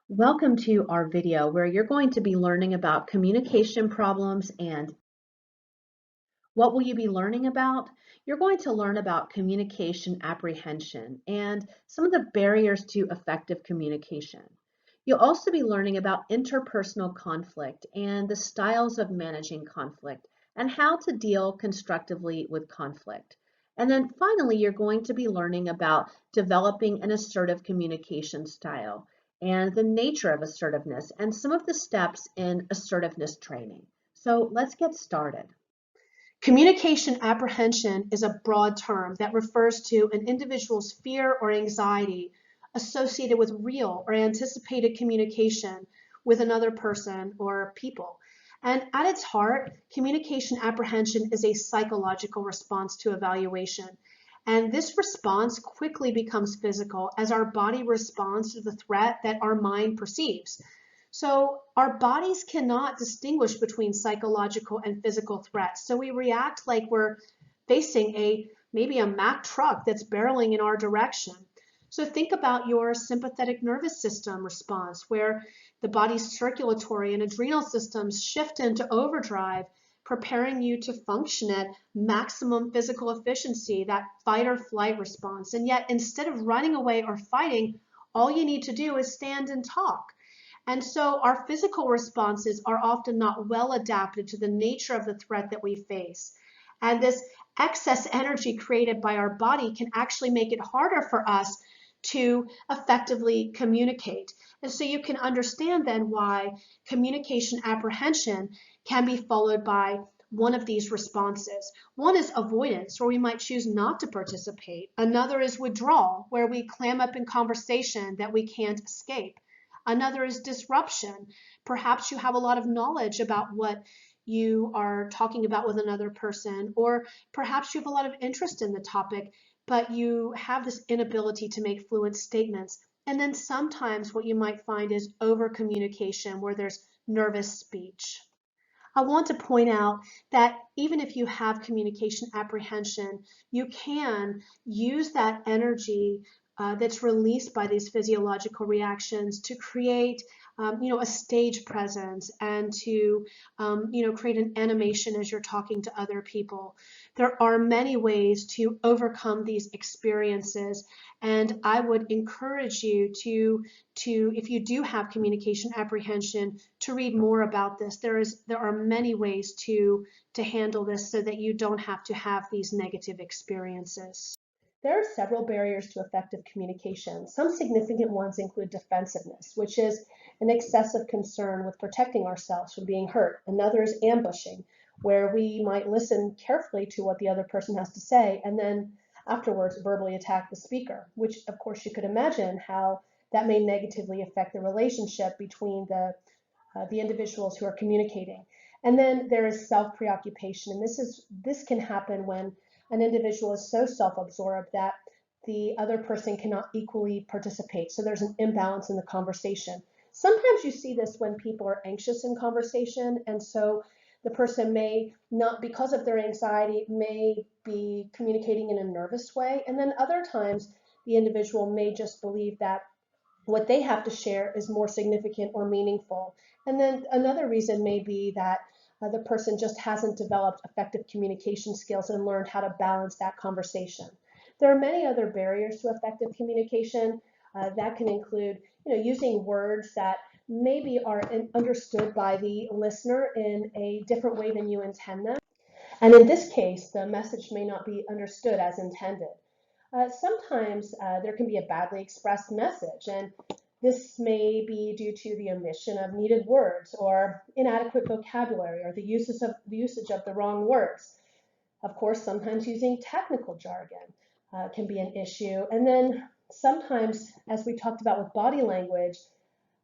Welcome to our video where you're going to be learning about communication problems. And what will you be learning about? You're going to learn about communication apprehension and some of the barriers to effective communication. You'll also be learning about interpersonal conflict and the styles of managing conflict and how to deal constructively with conflict. And then finally, you're going to be learning about developing an assertive communication style and the nature of assertiveness and some of the steps in assertiveness training. So let's get started. Communication apprehension is a broad term that refers to an individual's fear or anxiety associated with real or anticipated communication with another person or people. And at its heart, communication apprehension is a psychological response to evaluation. And this response quickly becomes physical as our body responds to the threat that our mind perceives. So our bodies cannot distinguish between psychological and physical threats. So we react like we're facing maybe a Mack truck that's barreling in our direction. So think about your sympathetic nervous system response, where the body's circulatory and adrenal systems shift into overdrive, preparing you to function at maximum physical efficiency, that fight or flight response. And yet, instead of running away or fighting, all you need to do is stand and talk. And so our physical responses are often not well adapted to the nature of the threat that we face. And this excess energy created by our body can actually make it harder for us to effectively communicate. And so you can understand then why communication apprehension can be followed by one of these responses. One is avoidance, where we might choose not to participate. Another is withdrawal, where we clam up in conversation that we can't escape. Another is disruption. Perhaps you have a lot of knowledge about what you are talking about with another person, or perhaps you have a lot of interest in the topic, but you have this inability to make fluent statements. And then sometimes what you might find is over communication, where there's nervous speech. I want to point out that even if you have communication apprehension, you can use that energy that's released by these physiological reactions to create a stage presence and to create an animation as you're talking to other people. There are many ways to overcome these experiences, and I would encourage you to if you do have communication apprehension, to read more about this. There are many ways to handle this so that you don't have to have these negative experiences. There are several barriers to effective communication. Some significant ones include defensiveness, which is an excessive concern with protecting ourselves from being hurt. Another is ambushing, where we might listen carefully to what the other person has to say and then afterwards verbally attack the speaker, which of course you could imagine how that may negatively affect the relationship between the individuals who are communicating. And then there is self-preoccupation, and this can happen when an individual is so self-absorbed that the other person cannot equally participate. So there's an imbalance in the conversation. Sometimes you see this when people are anxious in conversation, and so the person may not, because of their anxiety, may be communicating in a nervous way. And then other times, the individual may just believe that what they have to share is more significant or meaningful. And then another reason may be that the person just hasn't developed effective communication skills and learned how to balance that conversation. There are many other barriers to effective communication that can include using words that maybe are understood by the listener in a different way than you intend them. And in this case, the message may not be understood as intended. Sometimes there can be a badly expressed message, and this may be due to the omission of needed words or inadequate vocabulary or the usage of the wrong words. Of course, sometimes using technical jargon can be an issue. And then sometimes, as we talked about with body language,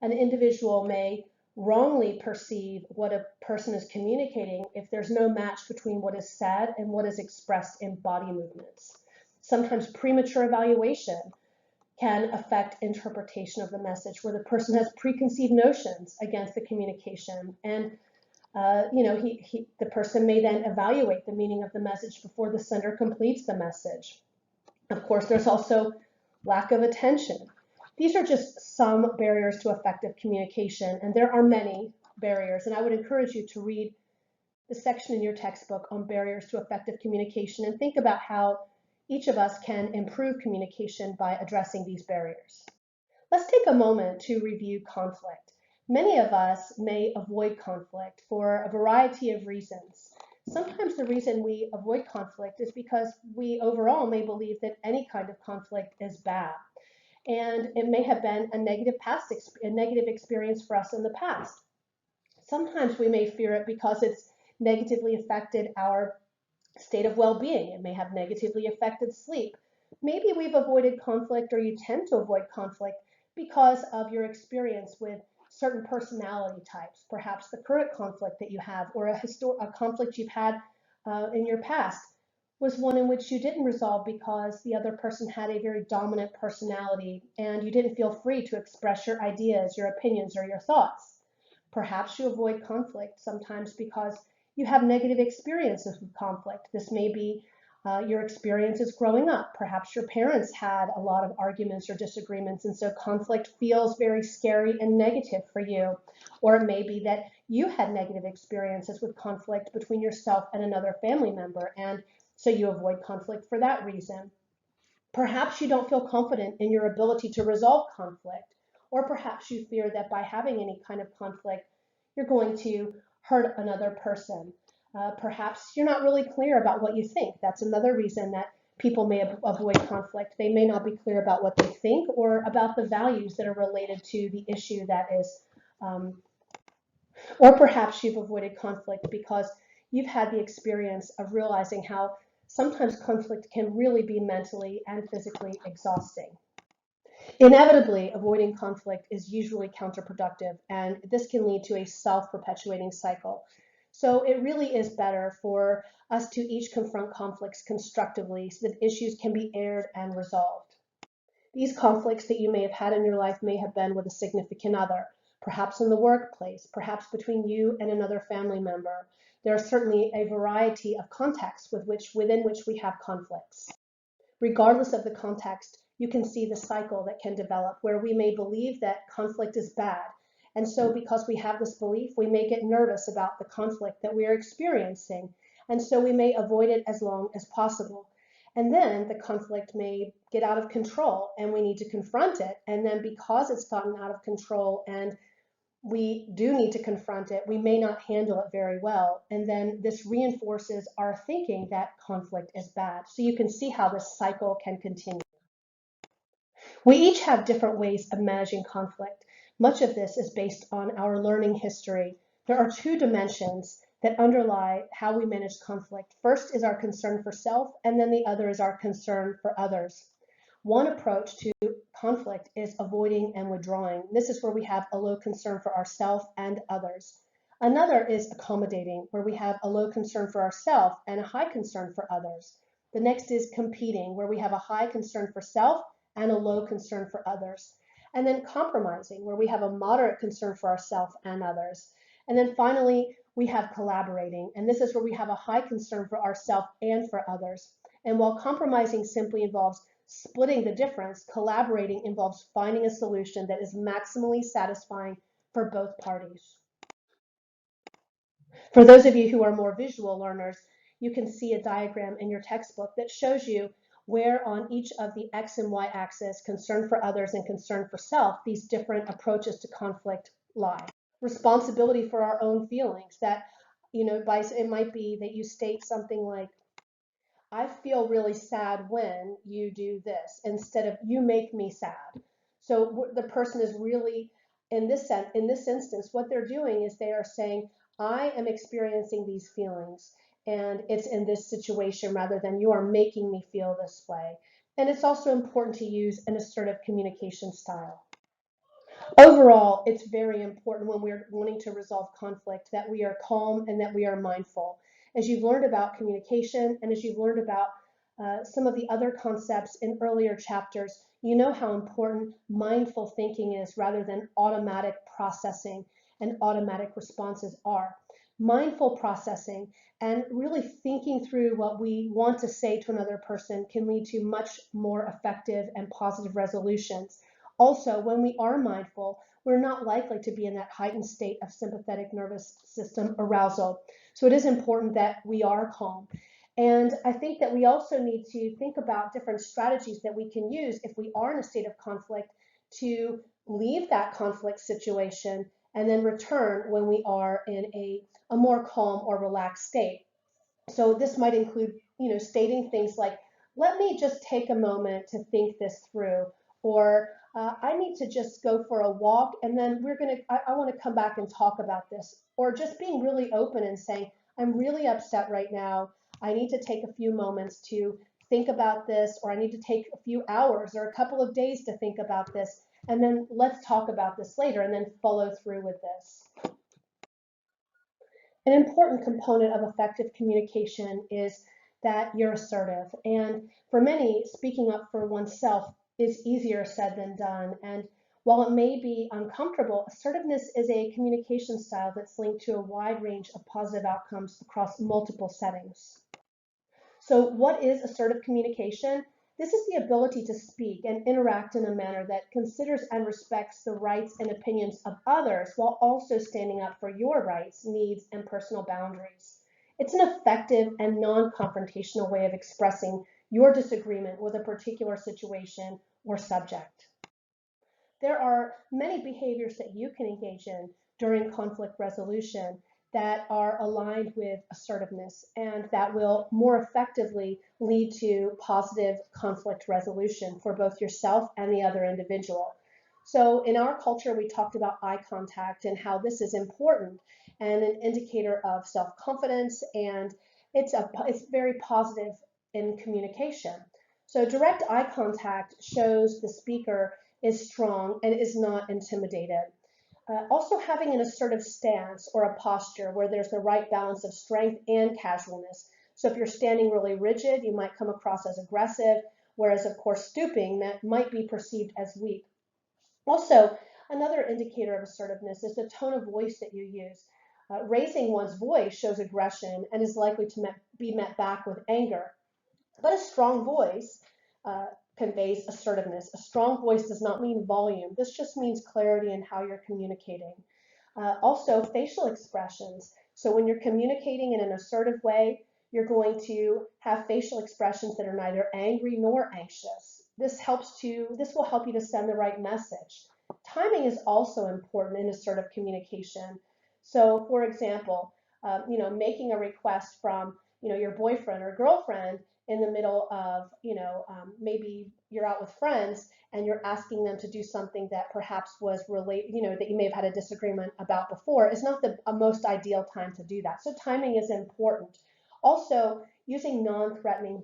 an individual may wrongly perceive what a person is communicating if there's no match between what is said and what is expressed in body movements. Sometimes premature evaluation can affect interpretation of the message, where the person has preconceived notions against the communication, and the person may then evaluate the meaning of the message before the sender completes the message. Of course, there's also lack of attention. These are just some barriers to effective communication, and there are many barriers, and I would encourage you to read the section in your textbook on barriers to effective communication and think about how each of us can improve communication by addressing these barriers. Let's take a moment to review conflict. Many of us may avoid conflict for a variety of reasons. Sometimes the reason we avoid conflict is because we overall may believe that any kind of conflict is bad. And it may have been a negative experience for us in the past. Sometimes we may fear it because it's negatively affected our state of well-being. It may have negatively affected sleep. Maybe we've avoided conflict, or you tend to avoid conflict because of your experience with certain personality types, perhaps the current conflict that you have, or a conflict you've had in your past was one in which you didn't resolve because the other person had a very dominant personality and you didn't feel free to express your ideas, your opinions, or your thoughts. Perhaps you avoid conflict sometimes because you have negative experiences with conflict. This may be your experiences growing up. Perhaps your parents had a lot of arguments or disagreements, and so conflict feels very scary and negative for you. Or it may be that you had negative experiences with conflict between yourself and another family member, and so you avoid conflict for that reason. Perhaps you don't feel confident in your ability to resolve conflict, or perhaps you fear that by having any kind of conflict, you're going to hurt another person. Perhaps you're not really clear about what you think. That's another reason that people may avoid conflict. They may not be clear about what they think or about the values that are related to the issue that is, or perhaps you've avoided conflict because you've had the experience of realizing how sometimes conflict can really be mentally and physically exhausting. Inevitably, avoiding conflict is usually counterproductive, and this can lead to a self-perpetuating cycle. So it really is better for us to each confront conflicts constructively so that issues can be aired and resolved. These conflicts that you may have had in your life may have been with a significant other, perhaps in the workplace, perhaps between you and another family member. There are certainly a variety of contexts within which we have conflicts. Regardless of the context, you can see the cycle that can develop where we may believe that conflict is bad. And so because we have this belief, we may get nervous about the conflict that we are experiencing. And so we may avoid it as long as possible. And then the conflict may get out of control and we need to confront it. And then because it's gotten out of control and we do need to confront it, we may not handle it very well. And then this reinforces our thinking that conflict is bad. So you can see how this cycle can continue. We each have different ways of managing conflict. Much of this is based on our learning history. There are two dimensions that underlie how we manage conflict. First is our concern for self, and then the other is our concern for others. One approach to conflict is avoiding and withdrawing. This is where we have a low concern for ourselves and others. Another is accommodating, where we have a low concern for ourselves and a high concern for others. The next is competing, where we have a high concern for self and a low concern for others. And then compromising, where we have a moderate concern for ourselves and others. And then finally, we have collaborating, and this is where we have a high concern for ourselves and for others. And while compromising simply involves splitting the difference, collaborating involves finding a solution that is maximally satisfying for both parties. For those of you who are more visual learners, you can see a diagram in your textbook that shows you where on each of the X and Y axis, concern for others and concern for self, these different approaches to conflict lie. Responsibility for our own feelings, that, it might be that you state something like, I feel really sad when you do this, instead of you make me sad. So the person is really, in this instance, what they're doing is they are saying, I am experiencing these feelings, and it's in this situation rather than you are making me feel this way. And it's also important to use an assertive communication style. Overall, it's very important when we're wanting to resolve conflict that we are calm and that we are mindful. As you've learned about communication and as you've learned about some of the other concepts in earlier chapters, you know how important mindful thinking is rather than automatic processing and automatic responses are. Mindful processing and really thinking through what we want to say to another person can lead to much more effective and positive resolutions. Also, when we are mindful, we're not likely to be in that heightened state of sympathetic nervous system arousal. So it is important that we are calm. And I think that we also need to think about different strategies that we can use if we are in a state of conflict to leave that conflict situation and then return when we are in a more calm or relaxed state. So this might include, stating things like, let me just take a moment to think this through, or I need to just go for a walk and then I want to come back and talk about this, or just being really open and saying, I'm really upset right now. I need to take a few moments to think about this, or I need to take a few hours or a couple of days to think about this, and then let's talk about this later, and then follow through with this. An important component of effective communication is that you're assertive. And for many, speaking up for oneself is easier said than done. And while it may be uncomfortable, assertiveness is a communication style that's linked to a wide range of positive outcomes across multiple settings. So what is assertive communication? This is the ability to speak and interact in a manner that considers and respects the rights and opinions of others while also standing up for your rights, needs, and personal boundaries. It's an effective and non-confrontational way of expressing your disagreement with a particular situation or subject. There are many behaviors that you can engage in during conflict resolution that are aligned with assertiveness and that will more effectively lead to positive conflict resolution for both yourself and the other individual. So in our culture, we talked about eye contact and how this is important and an indicator of self-confidence, and it's very positive in communication. So direct eye contact shows the speaker is strong and is not intimidated. Also having an assertive stance or a posture where there's the right balance of strength and casualness. So if you're standing really rigid, you might come across as aggressive, whereas of course stooping might be perceived as weak. Also, another indicator of assertiveness is the tone of voice that you use. Raising one's voice shows aggression and is likely to be met back with anger. But a strong voice conveys assertiveness. A strong voice does not mean volume. This just means clarity in how you're communicating. Also, facial expressions. So when you're communicating in an assertive way, you're going to have facial expressions that are neither angry nor anxious. This will help you to send the right message. Timing is also important in assertive communication. So, for example, making a request from your boyfriend or girlfriend in the middle of, maybe you're out with friends and you're asking them to do something that perhaps was related, that you may have had a disagreement about before, is not the most ideal time to do that. So timing is important. Also, using non-threatening,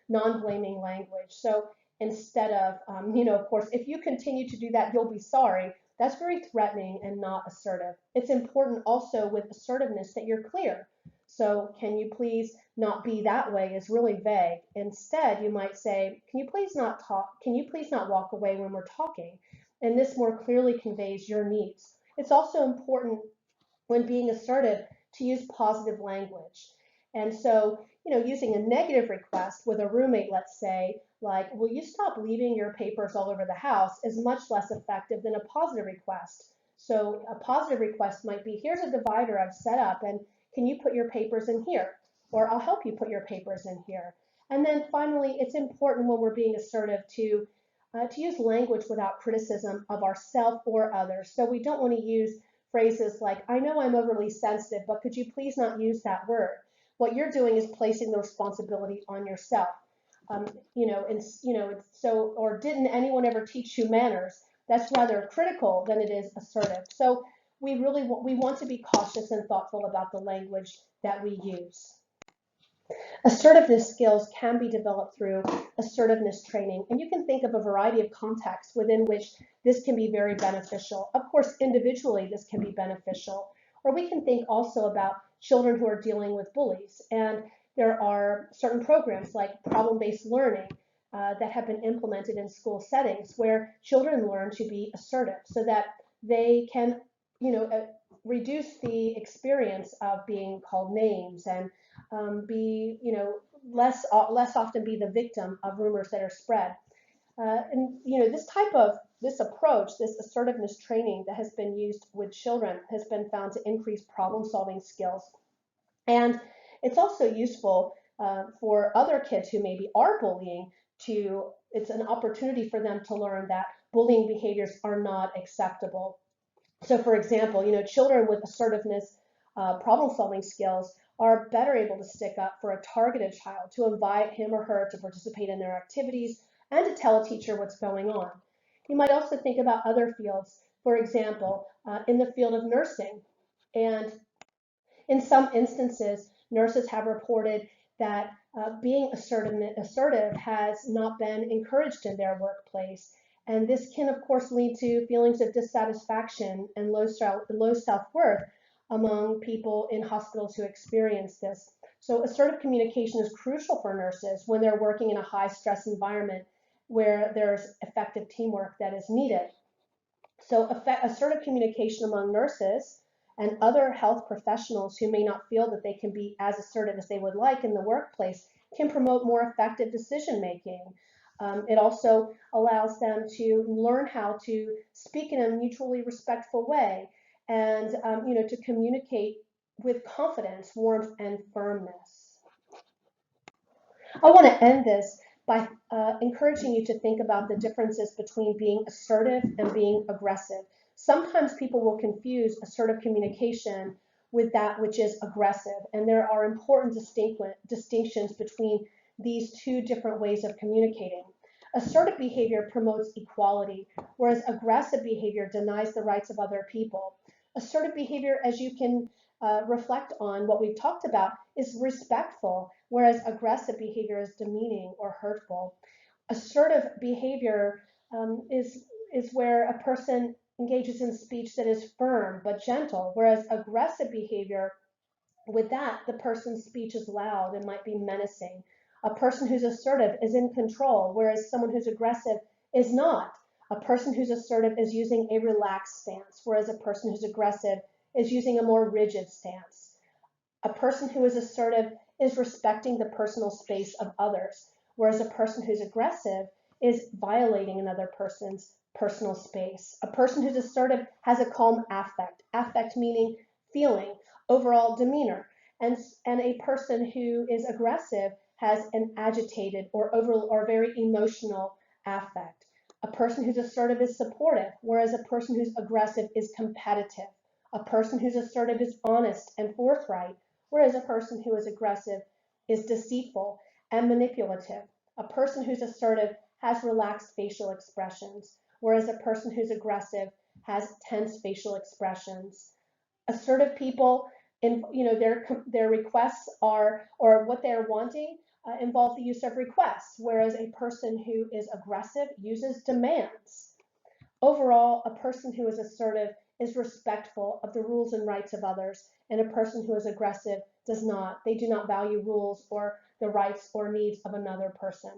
non-blaming language. So instead of, of course, if you continue to do that, you'll be sorry. That's very threatening and not assertive. It's important also with assertiveness that you're clear. So can you please not be that way is really vague. Instead, you might say, can you please not talk? Can you please not walk away when we're talking? And this more clearly conveys your needs. It's also important when being assertive to use positive language. And so, using a negative request with a roommate, let's say, like, will you stop leaving your papers all over the house, is much less effective than a positive request. So a positive request might be, here's a divider I've set up, and can you put your papers in here? Or I'll help you put your papers in here. And then finally, it's important when we're being assertive to use language without criticism of ourselves or others. So we don't want to use phrases like, I know I'm overly sensitive, but could you please not use that word? What you're doing is placing the responsibility on yourself. Or didn't anyone ever teach you manners? That's rather critical than it is assertive. So we want to be cautious and thoughtful about the language that we use. Assertiveness skills can be developed through assertiveness training, and you can think of a variety of contexts within which this can be very beneficial. Of course, individually, this can be beneficial, or we can think also about children who are dealing with bullies, and there are certain programs like problem-based learning that have been implemented in school settings where children learn to be assertive so that they can, reduce the experience of being called names and be, less often be the victim of rumors that are spread. And this type of this approach, this assertiveness training that has been used with children, has been found to increase problem-solving skills. And it's also useful for other kids who maybe are bullying it's an opportunity for them to learn that bullying behaviors are not acceptable. So for example, children with assertiveness problem-solving skills are better able to stick up for a targeted child, to invite him or her to participate in their activities and to tell a teacher what's going on. You might also think about other fields, for example, in the field of nursing. And in some instances, nurses have reported that being assertive has not been encouraged in their workplace. And this can, of course, lead to feelings of dissatisfaction and low self-worth among people in hospitals who experience this. So assertive communication is crucial for nurses when they're working in a high-stress environment where there's effective teamwork that is needed. So assertive communication among nurses and other health professionals who may not feel that they can be as assertive as they would like in the workplace can promote more effective decision making. It also allows them to learn how to speak in a mutually respectful way and to communicate with confidence, warmth, and firmness. I want to end this by encouraging you to think about the differences between being assertive and being aggressive. Sometimes people will confuse assertive communication with that which is aggressive, and there are important distinctions between these two different ways of communicating. Assertive behavior promotes equality, whereas aggressive behavior denies the rights of other people. Assertive behavior, as you can reflect on what we've talked about, is respectful, whereas aggressive behavior is demeaning or hurtful. Assertive behavior is where a person engages in speech that is firm but gentle, whereas aggressive behavior, with that, the person's speech is loud and might be menacing. A person who's assertive is in control, whereas someone who's aggressive is not. A person who's assertive is using a relaxed stance, whereas a person who's aggressive is using a more rigid stance. A person who is assertive is respecting the personal space of others, whereas a person who's aggressive is violating another person's personal space. A person who's assertive has a calm affect meaning feeling, overall demeanor, and a person who is aggressive has an agitated or very emotional affect. A person who's assertive is supportive, whereas a person who's aggressive is competitive. A person who's assertive is honest and forthright, whereas a person who is aggressive is deceitful and manipulative. A person who's assertive has relaxed facial expressions, whereas a person who's aggressive has tense facial expressions. Assertive people, their requests are, or what they're wanting, involve the use of requests, whereas a person who is aggressive uses demands. Overall, a person who is assertive is respectful of the rules and rights of others, and a person who is aggressive does not. They do not value rules or the rights or needs of another person.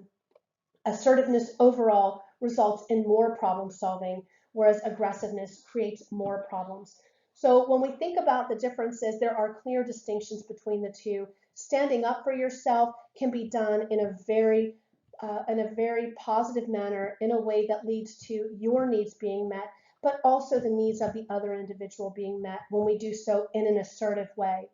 Assertiveness overall results in more problem solving, whereas aggressiveness creates more problems. So when we think about the differences, there are clear distinctions between the two. Standing up for yourself can be done in a very positive manner, in a way that leads to your needs being met, but also the needs of the other individual being met when we do so in an assertive way.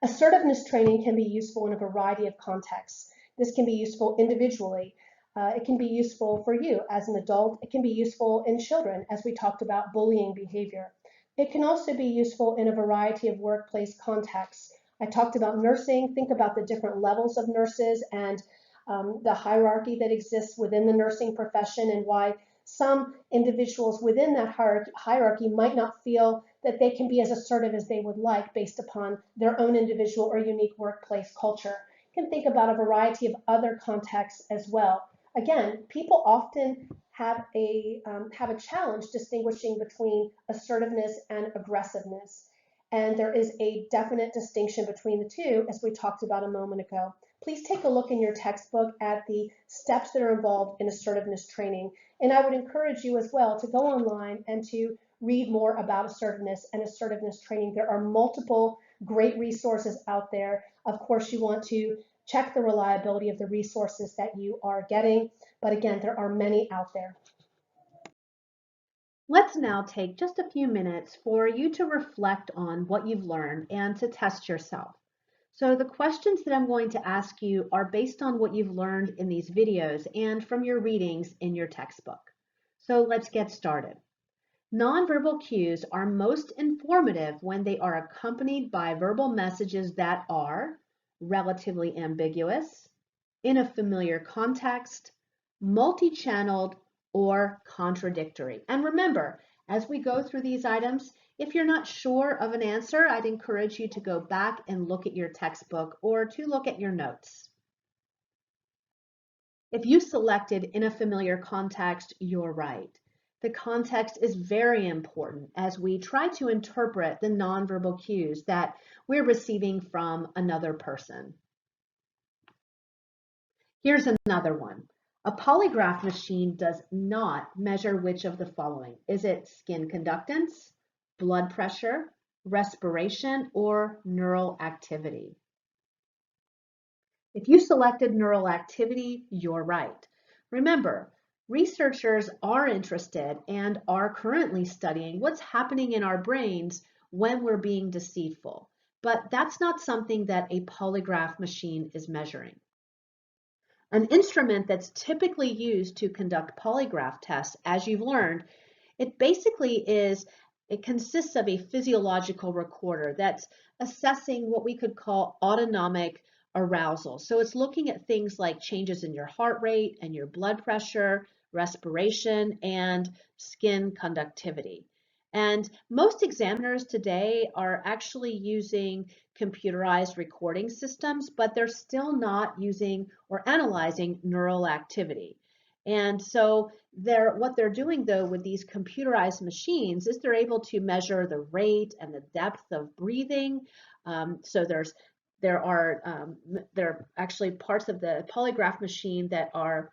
Assertiveness training can be useful in a variety of contexts. This can be useful individually. It can be useful for you as an adult. It can be useful in children, as we talked about bullying behavior. It can also be useful in a variety of workplace contexts. I talked about nursing. Think about the different levels of nurses and the hierarchy that exists within the nursing profession, and why some individuals within that hierarchy might not feel that they can be as assertive as they would like based upon their own individual or unique workplace culture. You can think about a variety of other contexts as well. Again, people often have a challenge distinguishing between assertiveness and aggressiveness. And there is a definite distinction between the two, as we talked about a moment ago. Please take a look in your textbook at the steps that are involved in assertiveness training. And I would encourage you as well to go online and to read more about assertiveness and assertiveness training. There are multiple great resources out there. Of course, you want to check the reliability of the resources that you are getting. But again, there are many out there. Let's now take just a few minutes for you to reflect on what you've learned and to test yourself. So the questions that I'm going to ask you are based on what you've learned in these videos and from your readings in your textbook. So let's get started. Nonverbal cues are most informative when they are accompanied by verbal messages that are relatively ambiguous, in a familiar context, multi-channeled, or contradictory. And remember, as we go through these items, if you're not sure of an answer, I'd encourage you to go back and look at your textbook or to look at your notes. If you selected in a familiar context, you're right. The context is very important as we try to interpret the nonverbal cues that we're receiving from another person. Here's another one. A polygraph machine does not measure which of the following. Is it skin conductance, blood pressure, respiration, or neural activity? If you selected neural activity, you're right. Remember, researchers are interested and are currently studying what's happening in our brains when we're being deceitful, but that's not something that a polygraph machine is measuring. An instrument that's typically used to conduct polygraph tests, as you've learned, it consists of a physiological recorder that's assessing what we could call autonomic arousal. So it's looking at things like changes in your heart rate and your blood pressure, respiration, and skin conductivity. And most examiners today are actually using computerized recording systems, but they're still not using or analyzing neural activity. And so what they're doing though with these computerized machines is they're able to measure the rate and the depth of breathing. So there are actually parts of the polygraph machine that are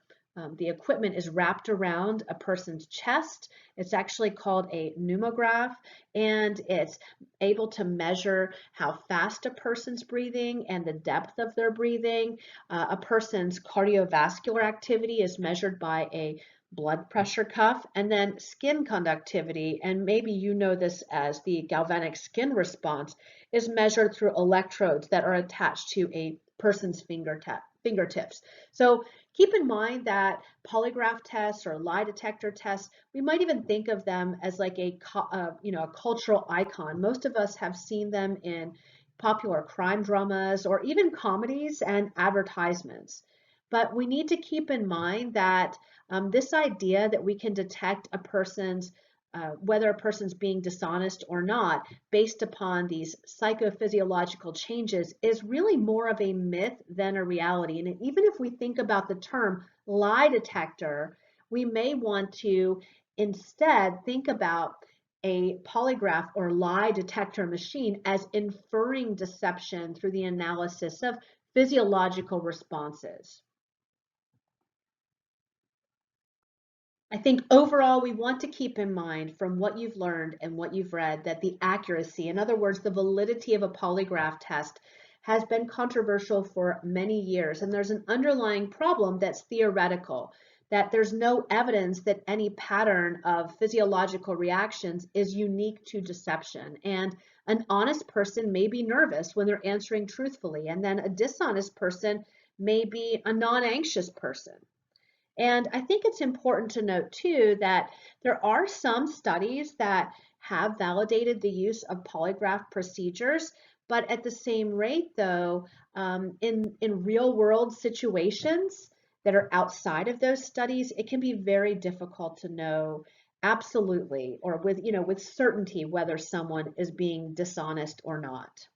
the equipment is wrapped around a person's chest. It's actually called a pneumograph, and it's able to measure how fast a person's breathing and the depth of their breathing. A person's cardiovascular activity is measured by a blood pressure cuff, and then skin conductivity, and maybe you know this as the galvanic skin response, is measured through electrodes that are attached to a person's fingertips. So keep in mind that polygraph tests or lie detector tests, we might even think of them as like a cultural icon. Most of us have seen them in popular crime dramas or even comedies and advertisements. But we need to keep in mind that this idea that we can detect a person's whether a person's being dishonest or not based upon these psychophysiological changes is really more of a myth than a reality. And even if we think about the term lie detector, we may want to instead think about a polygraph or lie detector machine as inferring deception through the analysis of physiological responses. I think overall we want to keep in mind from what you've learned and what you've read that the accuracy, in other words, the validity of a polygraph test has been controversial for many years. And there's an underlying problem that's theoretical, that there's no evidence that any pattern of physiological reactions is unique to deception. And an honest person may be nervous when they're answering truthfully, and then a dishonest person may be a non-anxious person. And I think it's important to note too that there are some studies that have validated the use of polygraph procedures, but at the same rate though, in real world situations that are outside of those studies, it can be very difficult to know absolutely or with certainty whether someone is being dishonest or not.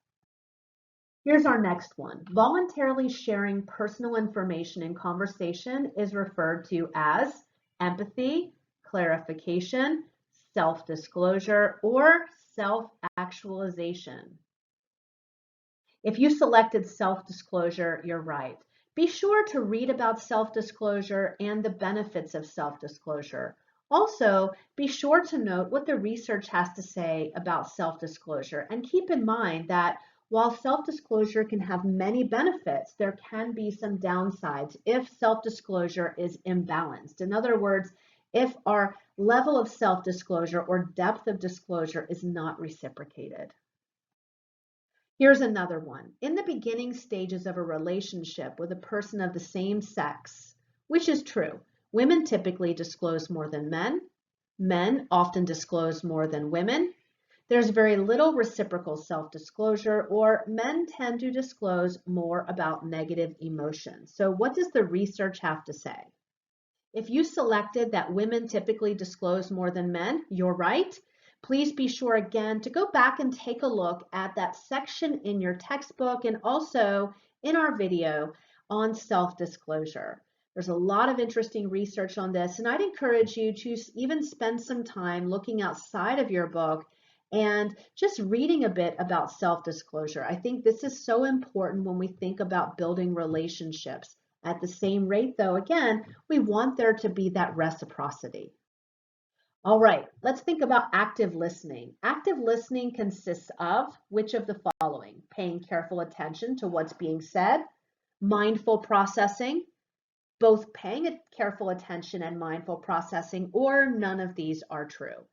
Here's our next one. Voluntarily sharing personal information in conversation is referred to as empathy, clarification, self-disclosure, or self-actualization. If you selected self-disclosure, you're right. Be sure to read about self-disclosure and the benefits of self-disclosure. Also, be sure to note what the research has to say about self-disclosure and keep in mind that While self-disclosure can have many benefits, there can be some downsides if self-disclosure is imbalanced. In other words, if our level of self-disclosure or depth of disclosure is not reciprocated. Here's another one. In the beginning stages of a relationship with a person of the same sex, which is true, women typically disclose more than men. Men often disclose more than women. There's very little reciprocal self-disclosure, or men tend to disclose more about negative emotions. So what does the research have to say? If you selected that women typically disclose more than men, you're right. Please be sure again to go back and take a look at that section in your textbook and also in our video on self-disclosure. There's a lot of interesting research on this, and I'd encourage you to even spend some time looking outside of your book and just reading a bit about self-disclosure. I think this is so important when we think about building relationships. At the same rate, though, again, we want there to be that reciprocity. All right, let's think about active listening. Active listening consists of which of the following? Paying careful attention to what's being said, mindful processing, both paying careful attention and mindful processing, or none of these are true.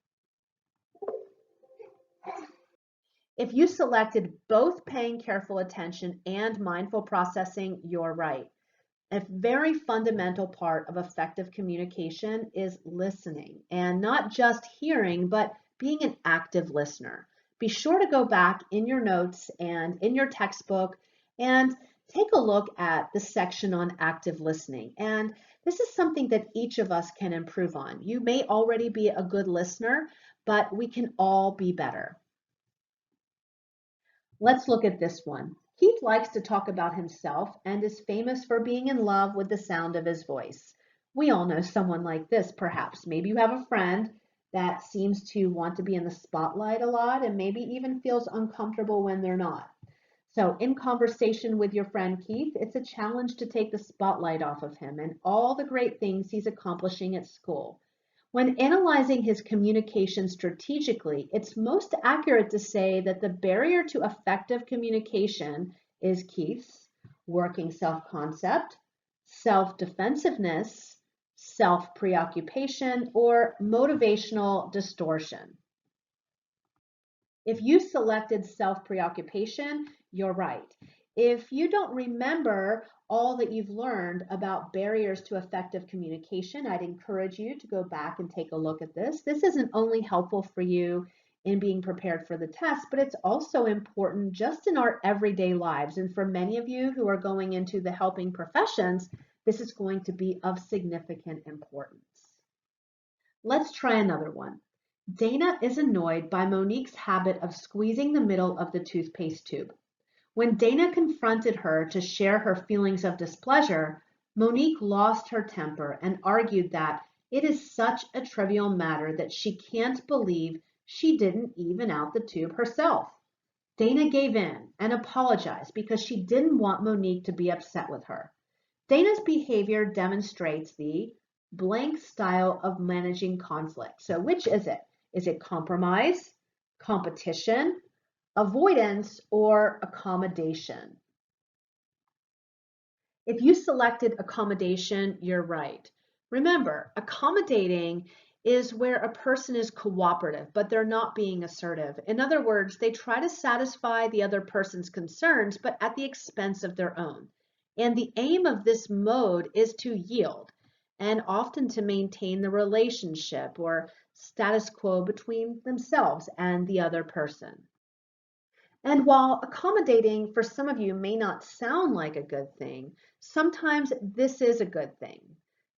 If you selected both paying careful attention and mindful processing, you're right. A very fundamental part of effective communication is listening, and not just hearing, but being an active listener. Be sure to go back in your notes and in your textbook and take a look at the section on active listening. And this is something that each of us can improve on. You may already be a good listener, but we can all be better. Let's look at this one. Keith likes to talk about himself and is famous for being in love with the sound of his voice. We all know someone like this, perhaps. Maybe you have a friend that seems to want to be in the spotlight a lot and maybe even feels uncomfortable when they're not. So in conversation with your friend Keith, it's a challenge to take the spotlight off of him and all the great things he's accomplishing at school. When analyzing his communication strategically, it's most accurate to say that the barrier to effective communication is Keith's working self-concept, self-defensiveness, self-preoccupation, or motivational distortion. If you selected self-preoccupation, you're right. If you don't remember all that you've learned about barriers to effective communication, I'd encourage you to go back and take a look at this. This isn't only helpful for you in being prepared for the test, but it's also important just in our everyday lives. And for many of you who are going into the helping professions, this is going to be of significant importance. Let's try another one. Dana is annoyed by Monique's habit of squeezing the middle of the toothpaste tube. When Dana confronted her to share her feelings of displeasure, Monique lost her temper and argued that it is such a trivial matter that she can't believe she didn't even out the tube herself. Dana gave in and apologized because she didn't want Monique to be upset with her. Dana's behavior demonstrates the blank style of managing conflict. So which is it? Is it compromise, competition, avoidance, or accommodation? If you selected accommodation, you're right. Remember, accommodating is where a person is cooperative, but they're not being assertive. In other words, they try to satisfy the other person's concerns, but at the expense of their own. And the aim of this mode is to yield and often to maintain the relationship or status quo between themselves and the other person. And while accommodating for some of you may not sound like a good thing, sometimes this is a good thing.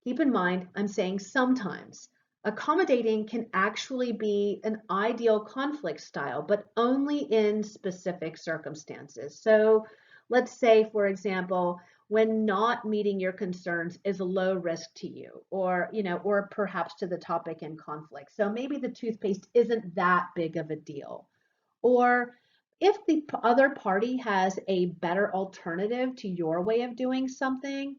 Keep in mind, I'm saying sometimes. Accommodating can actually be an ideal conflict style, but only in specific circumstances. So let's say, for example, when not meeting your concerns is a low risk to you, or perhaps to the topic in conflict. So maybe the toothpaste isn't that big of a deal. Or if the other party has a better alternative to your way of doing something,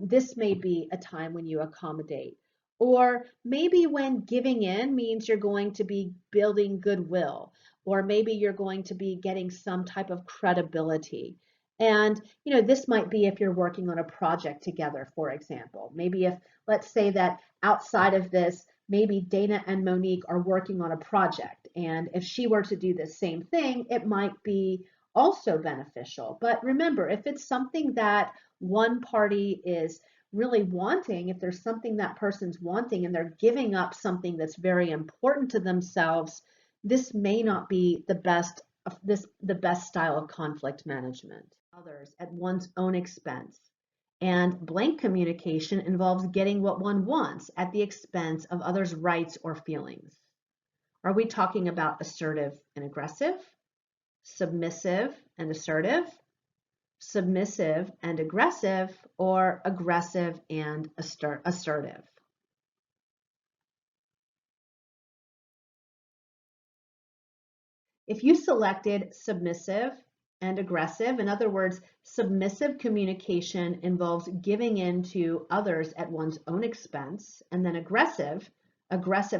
this may be a time when you accommodate. Or maybe when giving in means you're going to be building goodwill, or maybe you're going to be getting some type of credibility. And, this might be if you're working on a project together, for example. Maybe if, let's say that outside of this, maybe Dana and Monique are working on a project. And if she were to do the same thing, it might be also beneficial. But remember, if it's something that one party is really wanting, if there's something that person's wanting and they're giving up something that's very important to themselves, this may not be the best style of conflict management. Others at one's own expense. And blank communication involves getting what one wants at the expense of others' rights or feelings. Are we talking about assertive and aggressive, submissive and assertive, submissive and aggressive, or aggressive and assertive? If you selected submissive and aggressive, in other words, submissive communication involves giving in to others at one's own expense, and then aggressive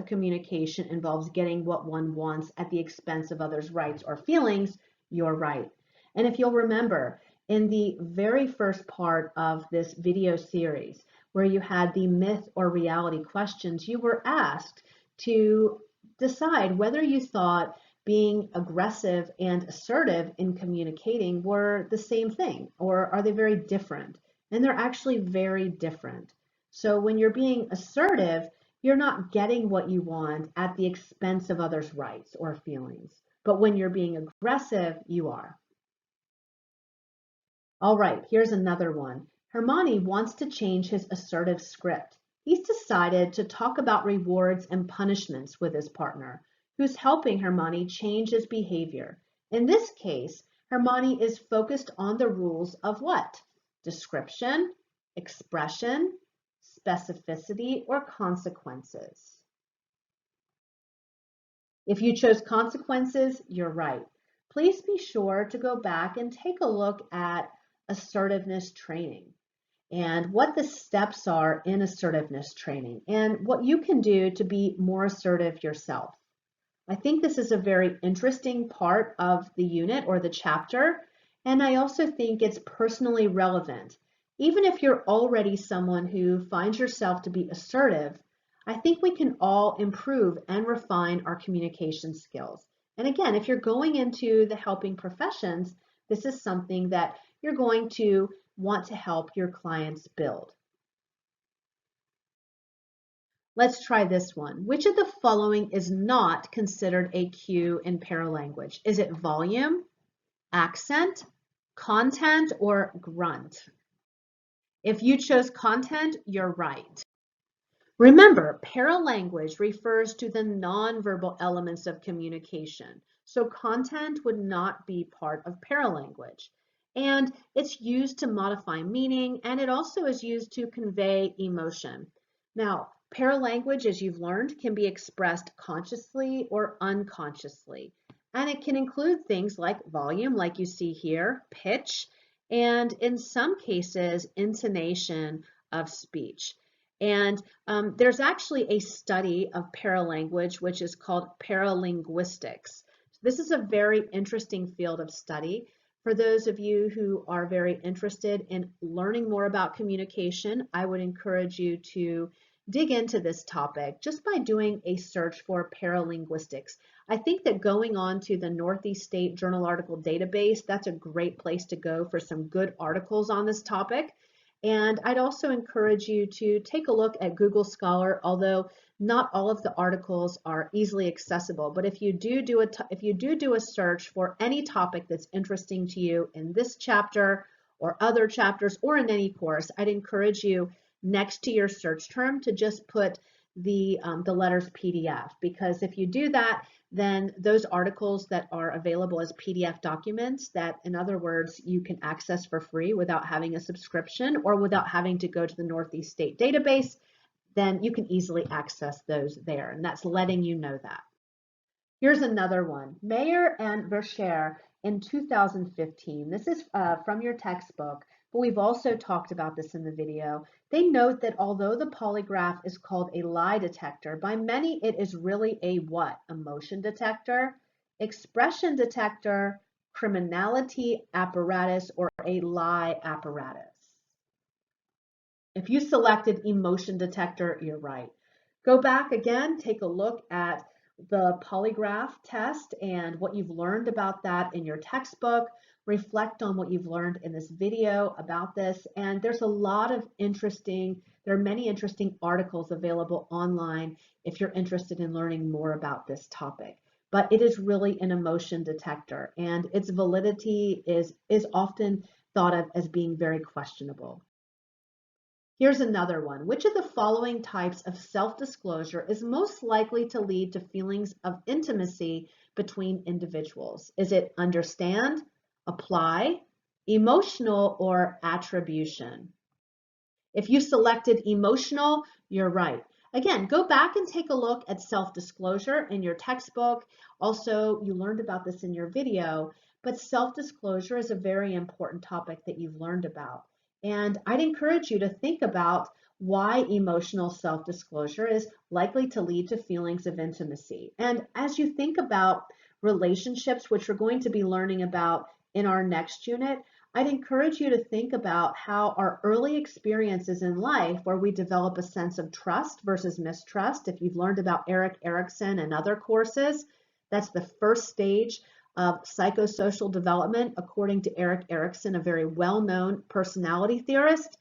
communication involves getting what one wants at the expense of others' rights or feelings, you're right. And if you'll remember, in the very first part of this video series, where you had the myth or reality questions, you were asked to decide whether you thought being aggressive and assertive in communicating were the same thing, or are they very different? And they're actually very different. So when you're being assertive, you're not getting what you want at the expense of others' rights or feelings. But when you're being aggressive, you are. All right, here's another one. Hermione wants to change his assertive script. He's decided to talk about rewards and punishments with his partner, who's helping Hermione change his behavior. In this case, Hermione is focused on the rules of what? Description, expression, specificity, or consequences. If you chose consequences, you're right. Please be sure to go back and take a look at assertiveness training and what the steps are in assertiveness training and what you can do to be more assertive yourself. I think this is a very interesting part of the unit or the chapter, and I also think it's personally relevant. Even if you're already someone who finds yourself to be assertive, I think we can all improve and refine our communication skills. And again, if you're going into the helping professions, this is something that you're going to want to help your clients build. Let's try this one. Which of the following is not considered a cue in paralanguage? Is it volume, accent, content, or grunt? If you chose content, you're right. Remember, paralanguage refers to the nonverbal elements of communication. So content would not be part of paralanguage. And it's used to modify meaning, and it also is used to convey emotion. Now, paralanguage, as you've learned, can be expressed consciously or unconsciously. And it can include things like volume, like you see here, pitch, and in some cases, intonation of speech. And there's actually a study of paralanguage, which is called paralinguistics. This is a very interesting field of study. For those of you who are very interested in learning more about communication, I would encourage you to dig into this topic just by doing a search for paralinguistics. I think that going on to the Northeast State Journal Article Database, that's a great place to go for some good articles on this topic. And I'd also encourage you to take a look at Google Scholar, although not all of the articles are easily accessible. But if you do a search for any topic that's interesting to you in this chapter or other chapters or in any course, I'd encourage you next to your search term to just put the letters PDF, because if you do that, then those articles that are available as PDF documents that, in other words, you can access for free without having a subscription or without having to go to the Northeast State database, then you can easily access those there. And that's letting you know that. Here's another one. Mayer and Verscher in 2015. This is from your textbook, but we've also talked about this in the video. They note that although the polygraph is called a lie detector, by many it is really a what? A motion detector. expression detector, criminality apparatus, or a lie apparatus? If you selected emotion detector, you're right. Go back again, take a look at the polygraph test and what you've learned about that in your textbook. Reflect on what you've learned in this video about this. And there's a lot of there are many interesting articles available online if you're interested in learning more about this topic. But it is really an emotion detector, and its validity is often thought of as being very questionable. Here's another one. Which of the following types of self-disclosure is most likely to lead to feelings of intimacy between individuals? Is it understand, apply, emotional, or attribution? If you selected emotional, you're right. Again, go back and take a look at self-disclosure in your textbook. Also, you learned about this in your video, but self-disclosure is a very important topic that you've learned about. And I'd encourage you to think about why emotional self-disclosure is likely to lead to feelings of intimacy. And as you think about relationships, which we're going to be learning about in our next unit, I'd encourage you to think about how our early experiences in life, where we develop a sense of trust versus mistrust. If you've learned about Erik Erikson and other courses, that's the first stage of psychosocial development, according to Erik Erikson, a very well-known personality theorist.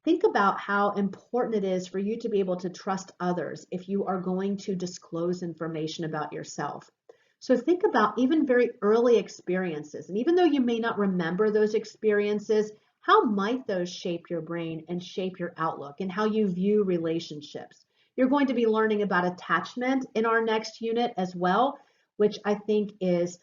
Think about how important it is for you to be able to trust others if you are going to disclose information about yourself. So think about even very early experiences, and even though you may not remember those experiences, how might those shape your brain and shape your outlook and how you view relationships? You're going to be learning about attachment in our next unit as well, which I think is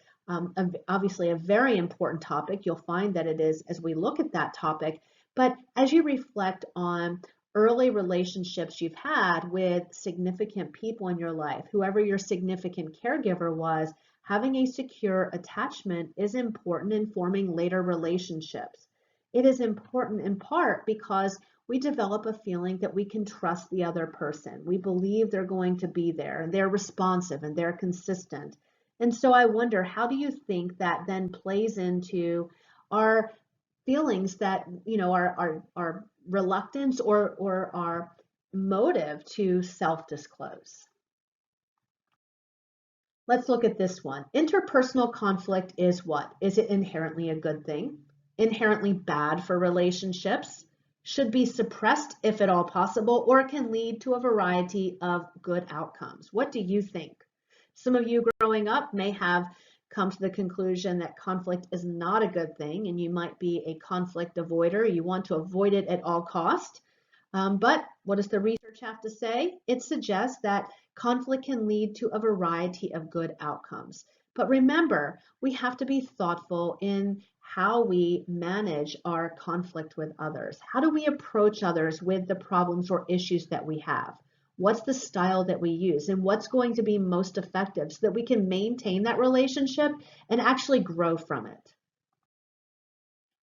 obviously a very important topic. You'll find that it is as we look at that topic. But as you reflect on early relationships you've had with significant people in your life, whoever your significant caregiver was, having a secure attachment is important in forming later relationships. It is important in part because we develop a feeling that we can trust the other person. We believe they're going to be there and they're responsive and they're consistent. And so I wonder, how do you think that then plays into our feelings that, our reluctance or our motive to self-disclose? Let's look at this one. Interpersonal conflict is what? Is it inherently a good thing? Inherently bad for relationships? Should be suppressed if at all possible, or it can lead to a variety of good outcomes. What do you think? Some of you growing up may have come to the conclusion that conflict is not a good thing, and you might be a conflict avoider. You want to avoid it at all cost. But what does the research have to say? It suggests that conflict can lead to a variety of good outcomes. But remember, we have to be thoughtful in how we manage our conflict with others. How do we approach others with the problems or issues that we have? What's the style that we use, and what's going to be most effective so that we can maintain that relationship and actually grow from it?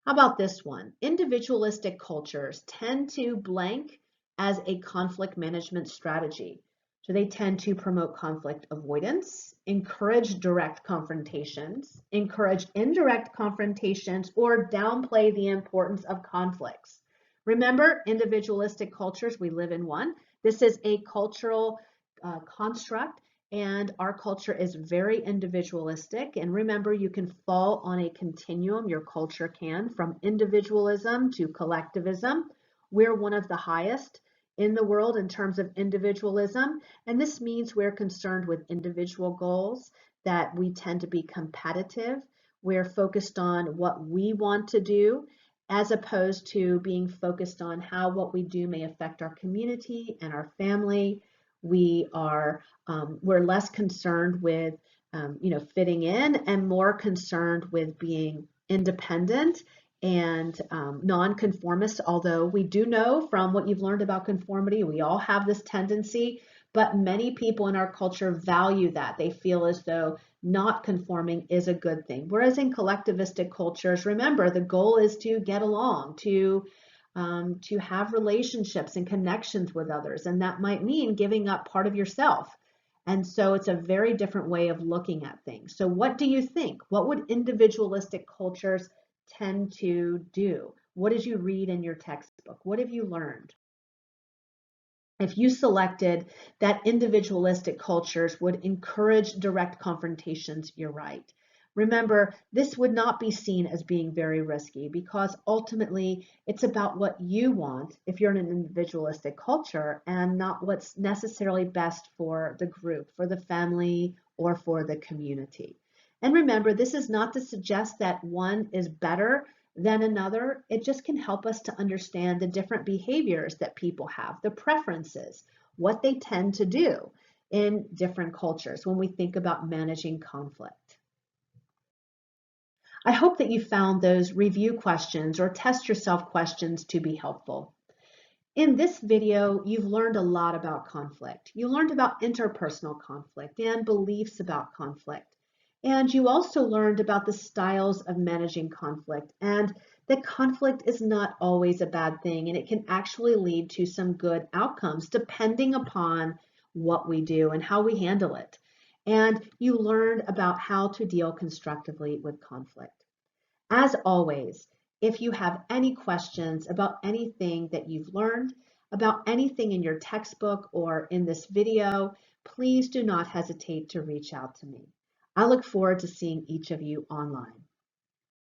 How about this one? Individualistic cultures tend to blank as a conflict management strategy. So they tend to promote conflict avoidance, encourage direct confrontations, encourage indirect confrontations, or downplay the importance of conflicts. Remember, individualistic cultures, we live in one. This is a cultural construct, and our culture is very individualistic. And remember, you can fall on a continuum, your culture can, from individualism to collectivism. We're one of the highest in the world in terms of individualism, and this means we're concerned with individual goals, that we tend to be competitive. We're focused on what we want to do, as opposed to being focused on how what we do may affect our community and our family. We're less concerned with fitting in, and more concerned with being independent and non-conformist, although we do know from what you've learned about conformity, we all have this tendency, but many people in our culture value that. They feel as though not conforming is a good thing. Whereas in collectivistic cultures, remember, the goal is to get along, to have relationships and connections with others, and that might mean giving up part of yourself. And so it's a very different way of looking at things. So what do you think? What would individualistic cultures tend to do? What did you read in your textbook? What have you learned? If you selected that individualistic cultures would encourage direct confrontations, you're right. Remember, this would not be seen as being very risky because ultimately it's about what you want if you're in an individualistic culture and not what's necessarily best for the group, for the family, or for the community. And remember, this is not to suggest that one is better than another. It just can help us to understand the different behaviors that people have, the preferences, what they tend to do in different cultures when we think about managing conflict. I hope that you found those review questions or test yourself questions to be helpful. In this video, you've learned a lot about conflict. You learned about interpersonal conflict and beliefs about conflict. And you also learned about the styles of managing conflict and that conflict is not always a bad thing and it can actually lead to some good outcomes depending upon what we do and how we handle it. And you learned about how to deal constructively with conflict. As always, if you have any questions about anything that you've learned, about anything in your textbook or in this video, please do not hesitate to reach out to me. I look forward to seeing each of you online.